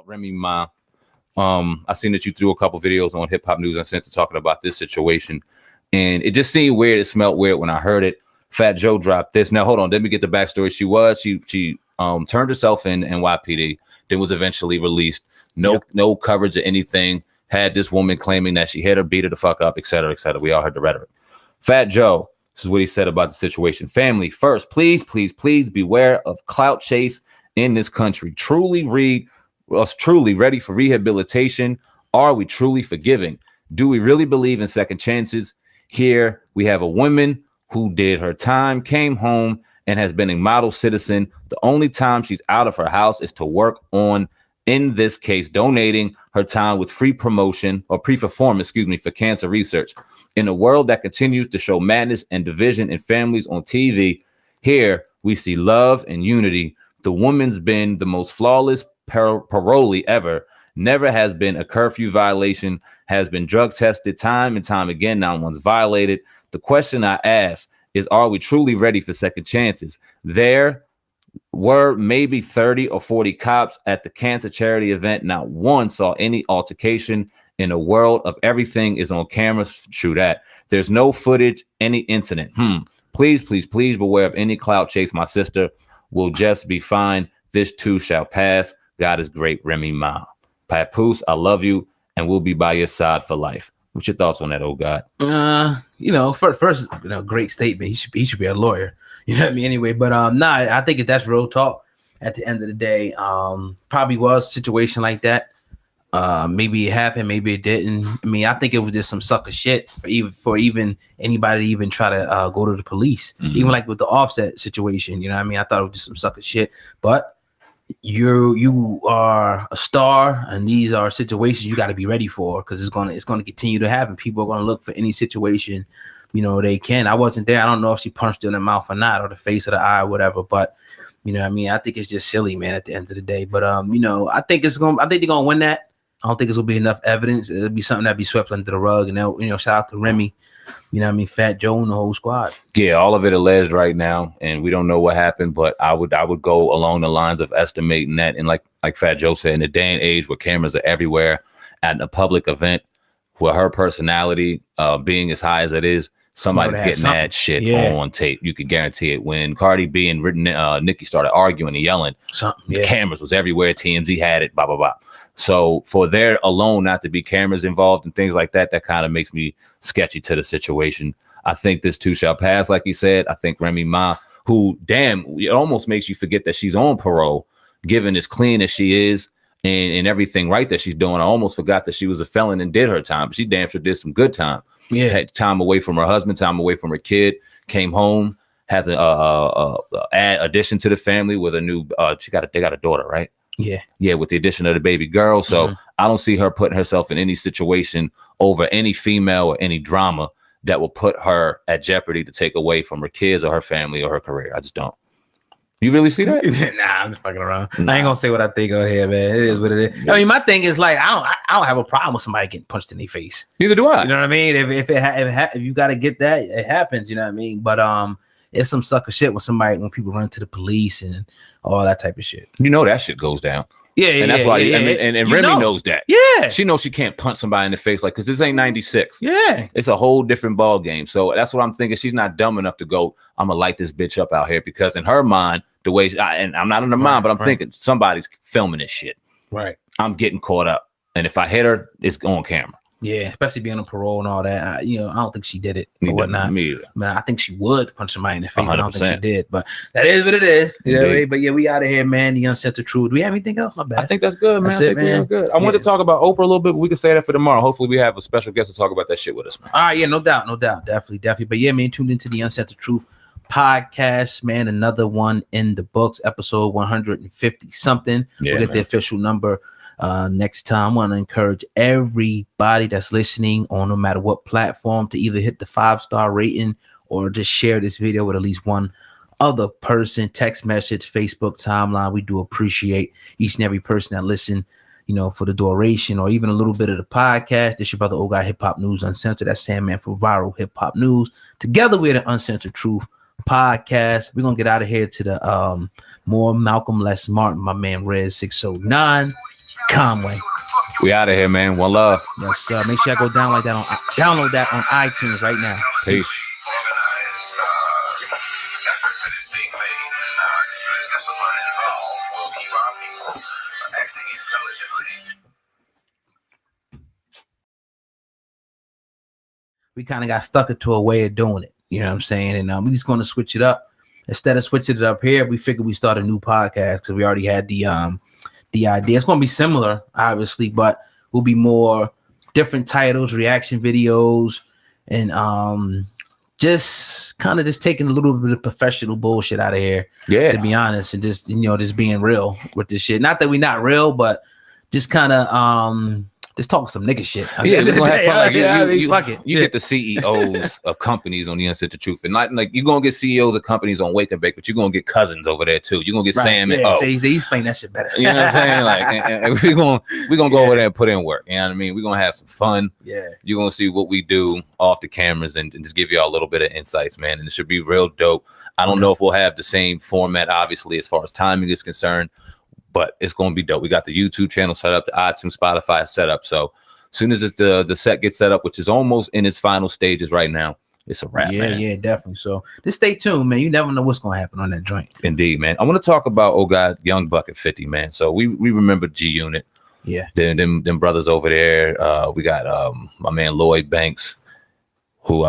Remy Ma, I seen that you threw a couple videos on Hip Hop News Uncensored talking about this situation, and it just seemed weird. It smelled weird when I heard it. Fat Joe dropped this. Now hold on, let me get the backstory. She turned herself in NYPD, then was eventually released. No coverage of anything. Had this woman claiming that she hit her, beat her the fuck up, et cetera, et cetera. We all heard the rhetoric. Fat Joe, this is what he said about the situation. Family first, please, please, please beware of clout chase in this country. Truly ready for rehabilitation? Are we truly forgiving? Do we really believe in second chances? Here we have a woman who did her time, came home, and has been a model citizen. The only time she's out of her house is to work on, in this case, donating her time with free promotion or pre-performance, for cancer research. In a world that continues to show madness and division in families on TV, here we see love and unity. The woman's been the most flawless parolee ever. Never has been a curfew violation, has been drug tested time and time again, not once violated. The question I ask is, are we truly ready for second chances? There were maybe 30 or 40 cops at the cancer charity event. Not one saw any altercation. In a world of everything is on camera, true that. There's no footage, any incident. Please, please, please beware of any clout chase. My sister will just be fine. This too shall pass. God is great, Remy Ma. Papoose, I love you, and we'll be by your side for life. What's your thoughts on that, old God? First, great statement. He should be a lawyer. You know what I mean? Anyway, but I think that's real talk. At the end of the day, probably was a situation like that. Maybe it happened, maybe it didn't. I mean, I think it was just some sucker shit for even anybody to even try to go to the police. Even like with the Offset situation, you know what I mean? I thought it was just some sucker shit. But you are a star, and these are situations you got to be ready for, because it's gonna continue to happen. People are gonna look for any situation, they can. I wasn't there. I don't know if she punched her in the mouth or not, or the face or the eye or whatever. But you know what I mean? I think it's just silly, man, at the end of the day. But I think they're gonna win that. I don't think it's gonna be enough evidence. It'll be something that'll be swept under the rug. And then, shout out to Remy, Fat Joe and the whole squad. Yeah, all of it alleged right now, and we don't know what happened. But I would go along the lines of estimating that, and like Fat Joe said, in the day and age where cameras are everywhere, at a public event, where her personality being as high as it is, somebody's getting that shit on tape. You can guarantee it. When Cardi B and Nicki started arguing and yelling, the cameras was everywhere. TMZ had it, blah, blah, blah. So for there alone not to be cameras involved and things like that, that kind of makes me sketchy to the situation. I think this too shall pass, like he said. I think Remy Ma, who, damn, it almost makes you forget that she's on parole, given as clean as she is and everything right that she's doing. I almost forgot that she was a felon and did her time, but she damn sure did some good time. Yeah, had time away from her husband, time away from her kid, came home, has an addition to the family with a new, they got a daughter, right? Yeah, with the addition of the baby girl. So I don't see her putting herself in any situation over any female or any drama that will put her at jeopardy to take away from her kids or her family or her career. I just don't. You really see that? Nah, I'm just fucking around. I ain't gonna say what I think on here, man. It is what it is. I mean, my thing is like, I don't have a problem with somebody getting punched in their face. Neither do I. You know what I mean? If you got to get that, it happens. You know what I mean? But it's some sucker shit when people run to the police and all that type of shit. That shit goes down. Yeah, and that's why. And Remy knows that. Yeah, she knows she can't punch somebody in the face because this ain't 96. Yeah, it's a whole different ball game. So that's what I'm thinking. She's not dumb enough to go, I'm gonna light this bitch up out here, because in her mind, the way and I'm not in her mind, but I'm thinking somebody's filming this shit. Right. I'm getting caught up, and if I hit her, it's on camera. Yeah, especially being on parole and all that. I don't think she did it or whatnot. Me either. Man, I think she would punch somebody in the face. 100%. I don't think she did, but that is what it is. You know what I mean? But yeah, we out of here, man. The Uncensored Truth. Do we have anything else? My bad. I think that's good, man. That's it, man. Good. I wanted to talk about Oprah a little bit, but we can say that for tomorrow. Hopefully, we have a special guest to talk about that shit with us, man. All right, yeah, no doubt, definitely. But yeah, man, tuned into the Uncensored Truth podcast, man. Another one in the books, episode 150 something. We'll get the official number next time. I want to encourage everybody that's listening on no matter what platform to either hit the 5-star rating or just share this video with at least one other person. Text message, Facebook timeline. We do appreciate each and every person that listen, for the duration or even a little bit of the podcast. This your brother Old Guy, Hip Hop News Uncensored. That's Sandman for Viral Hip Hop News. Together we're the Uncensored Truth podcast. We're gonna get out of here to the more Malcolm Less Martin, my man Rez 609. Conway. We out of here, man. One love. Yes, sir. Make sure I go download that on iTunes right now. Peace. We kind of got stuck into a way of doing it. You know what I'm saying? And we're just going to switch it up. Instead of switching it up here, we figured we start a new podcast because we already had the idea. It's going to be similar, obviously, but will be more different titles, reaction videos, and just kind of just taking a little bit of professional bullshit out of here. Yeah. To be honest, and just just being real with this shit. Not that we're not real, but just kind of just talk some nigga shit. Yeah, we're gonna have fun. Fuck it. You get the CEOs of companies on the Uncensored Truth, and not like you're gonna get CEOs of companies on Wake and Bake, but you're gonna get cousins over there too. You're gonna get Sam and so he's explain that shit better. You know what I'm saying? Like, and we're gonna go over there and put in work. You know what I mean? We're gonna have some fun. Yeah, you're gonna see what we do off the cameras and just give y'all a little bit of insights, man. And it should be real dope. I don't know if we'll have the same format, obviously, as far as timing is concerned, but it's gonna be dope. We got the YouTube channel set up, the iTunes, Spotify set up, so. As soon as the set gets set up, which is almost in its final stages right now, it's a wrap, man. Yeah, definitely. So just stay tuned, man. You never know what's going to happen on that joint. Indeed, man. I want to talk about, oh God, Young Buck at 50, man. So we remember G Unit. Yeah. Them brothers over there. We got my man Lloyd Banks, who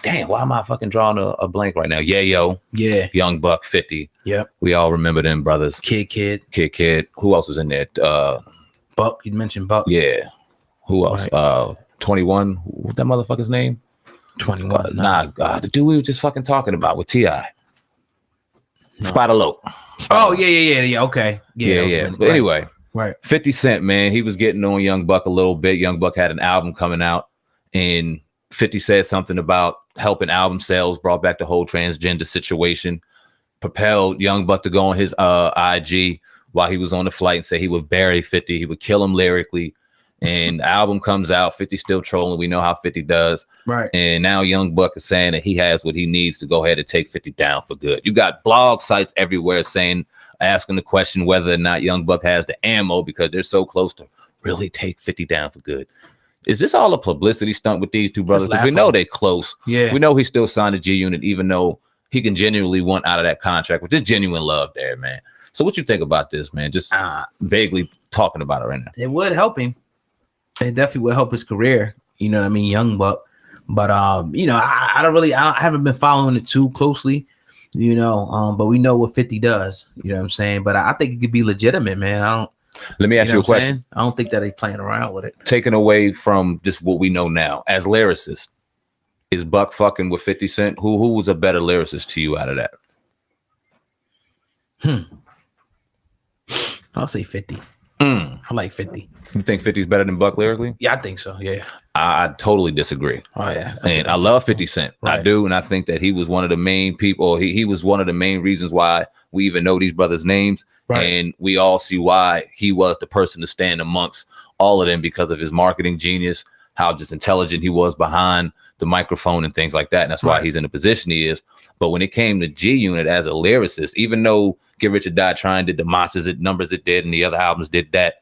damn, why am I fucking drawing a blank right now? Yayo. Yeah. Young Buck 50. Yep. We all remember them brothers. Kid. Who else was in there? Buck. You mentioned Buck. Yeah. Who else? Right. 21. What's that motherfucker's name? 21. The dude we were just fucking talking about with T.I. No. Spider Loc. Oh, yeah. Okay. Yeah. But anyway, right. 50 Cent, man, he was getting on Young Buck a little bit. Young Buck had an album coming out, and 50 said something about helping album sales, brought back the whole transgender situation, propelled Young Buck to go on his IG while he was on the flight and say he would bury 50. He would kill him lyrically. And the album comes out, 50 still trolling. We know how 50 does. Right. And now Young Buck is saying that he has what he needs to go ahead and take 50 down for good. You got blog sites everywhere asking the question whether or not Young Buck has the ammo because they're so close to really take 50 down for good. Is this all a publicity stunt with these two brothers? Because we know they're close. Yeah. We know he still signed a G Unit, even though he can genuinely want out of that contract with this genuine love there, man. So what you think about this, man? Just vaguely talking about it right now. It would help him. It definitely would help his career, you know what I mean, Young Buck. But I haven't been following it too closely, but we know what 50 does, you know what I'm saying? But I think it could be legitimate, man. Let me ask you a question. I don't think that they playing around with it. Taken away from just what we know now, as lyricist, is Buck fucking with 50 Cent? Who was a better lyricist to you out of that? I'll say 50. I like 50. You think 50 is better than Buck lyrically? Yeah, I think so. Yeah. I totally disagree. Oh, yeah. And I love 50 Cent. Right. I do. And I think that he was one of the main people. He was one of the main reasons why we even know these brothers' names. Right. And we all see why he was the person to stand amongst all of them because of his marketing genius, how just intelligent he was behind the microphone and things like that. And that's why he's in the position he is. But when it came to G Unit as a lyricist, even though Get Rich or Die Trying did the monsters, numbers it did, and the other albums did that,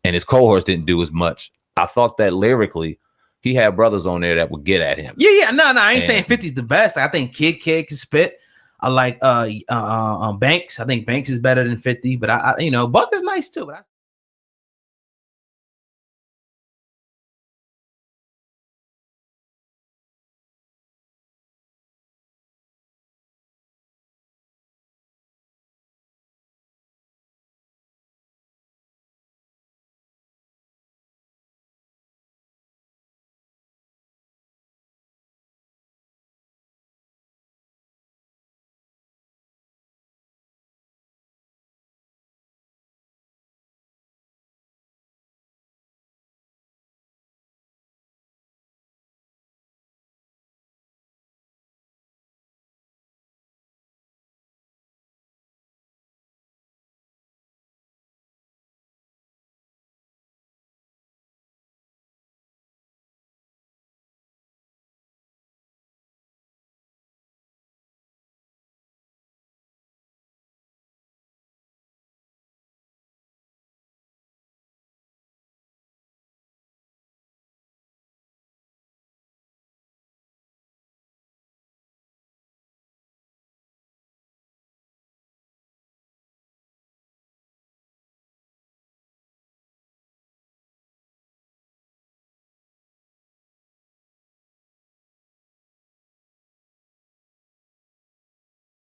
and his cohorts didn't do as much, I thought that lyrically, he had brothers on there that would get at him. Yeah. No, I ain't saying 50's the best. I think Kid can spit. I like Banks. I think Banks is better than 50, but I Buck is nice too. But